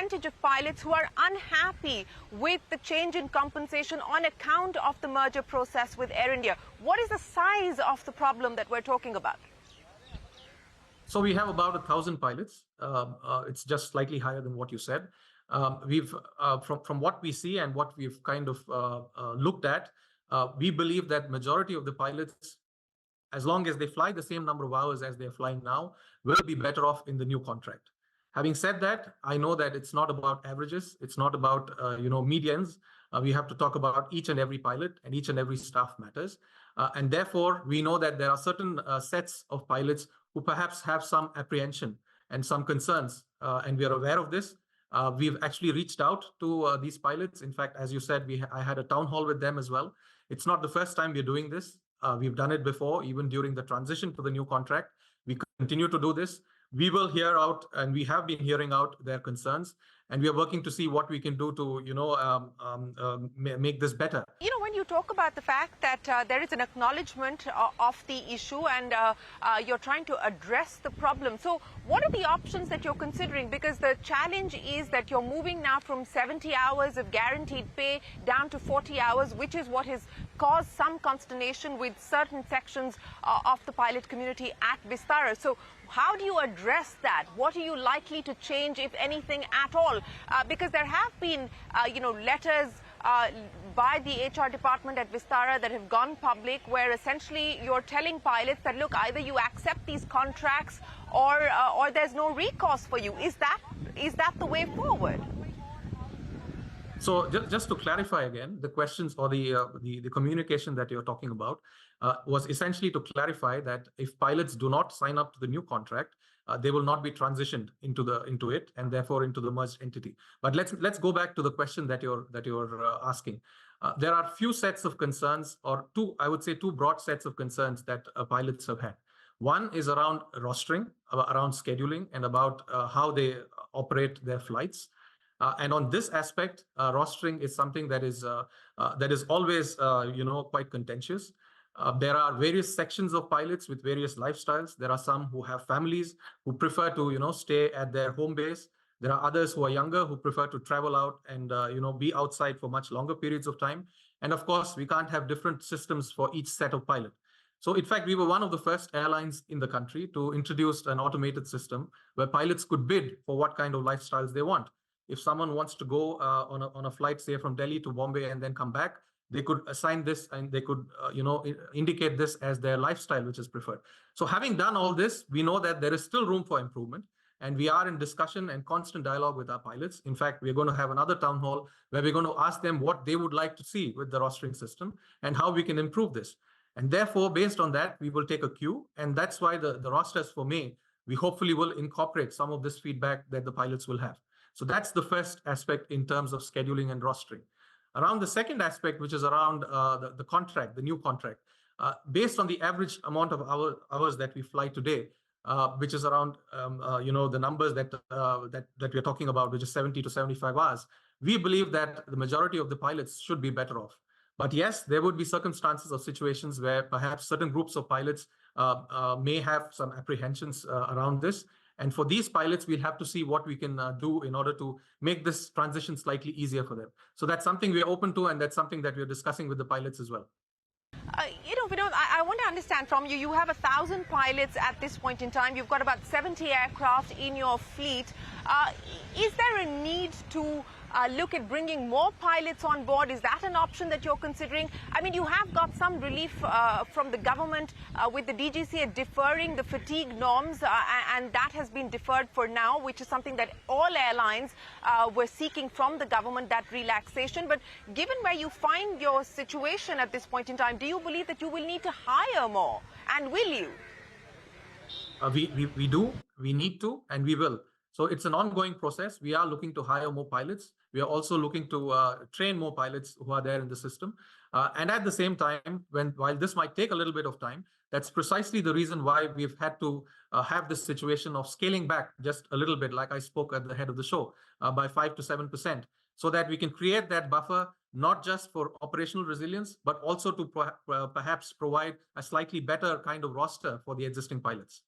percentage of pilots who are unhappy with the change in compensation on account of the merger process with Air India. What is the size of the problem that we're talking about? So we have about 1,000 pilots. It's just slightly higher than what you said. From what we see and what we've kind of looked at, we believe that majority of the pilots, as long as they fly the same number of hours as they're flying now, will be better off in the new contract. Having said that, I know that it's not about averages. It's not about medians. We have to talk about each and every pilot, and each and every staff matters. And therefore, we know that there are certain sets of pilots who perhaps have some apprehension and some concerns, and we are aware of this. We've actually reached out to these pilots. In fact, as you said, I had a town hall with them as well. It's not the first time we're doing this. We've done it before, even during the transition to the new contract. We continue to do this. We will hear out, and we have been hearing out their concerns, and we are working to see what we can do to, make this better. When you talk about the fact that there is an acknowledgement of the issue and you're trying to address the problem, so what are the options that you're considering? Because the challenge is that you're moving now from 70 hours of guaranteed pay down to 40 hours, which is what has caused some consternation with certain sections of the pilot community at Vistara. So how do you address that? What are you likely to change, if anything at all? Because there have been, letters by the HR department at Vistara that have gone public, where essentially you're telling pilots that, look, either you accept these contracts or there's no recourse for you. Is that the way forward? So just to clarify again, the questions or the communication that you're talking about was essentially to clarify that if pilots do not sign up to the new contract, they will not be transitioned into it, and therefore into the merged entity. But let's go back to the question that you're asking. There are few sets of concerns, or two broad sets of concerns that pilots have had. One is around rostering, around scheduling, and about how they operate their flights. And on this aspect, rostering is something that is always quite contentious. There are various sections of pilots with various lifestyles. There are some who have families who prefer to stay at their home base. There are others who are younger who prefer to travel out and be outside for much longer periods of time. And of course, we can't have different systems for each set of pilot. So in fact, we were one of the first airlines in the country to introduce an automated system where pilots could bid for what kind of lifestyles they want. If someone wants to go on a flight, say from Delhi to Bombay and then come back, they could assign this and they could indicate this as their lifestyle, which is preferred. So having done all this, we know that there is still room for improvement. And we are in discussion and constant dialogue with our pilots. In fact, we're going to have another town hall where we're going to ask them what they would like to see with the rostering system and how we can improve this. And therefore, based on that, we will take a cue. And that's why the rosters for May, we hopefully will incorporate some of this feedback that the pilots will have. So that's the first aspect in terms of scheduling and rostering. Around the second aspect, which is around the contract, the new contract, based on the average amount of hours that we fly today, which is around the numbers that we're talking about, which is 70 to 75 hours, we believe that the majority of the pilots should be better off. But yes, there would be circumstances or situations where perhaps certain groups of pilots may have some apprehensions around this. And for these pilots, we'll have to see what we can do in order to make this transition slightly easier for them. So that's something we're open to, and that's something that we're discussing with the pilots as well. Vinod, I want to understand from you, you have 1,000 pilots at this point in time. You've got about 70 aircraft in your fleet. Is there a need to look at bringing more pilots on board? Is that an option that you're considering? I mean, you have got some relief from the government with the DGCA deferring the fatigue norms, and that has been deferred for now, which is something that all airlines were seeking from the government, that relaxation. But given where you find your situation at this point in time, do you believe that you will need to hire more? And will you? We do, we need to, and we will. So it's an ongoing process. We are looking to hire more pilots. We are also looking to train more pilots who are there in the system. And at the same time, while this might take a little bit of time, that's precisely the reason why we've had to have this situation of scaling back just a little bit, like I spoke at the head of the show, by 5 to 7%, so that we can create that buffer, not just for operational resilience, but also to perhaps provide a slightly better kind of roster for the existing pilots.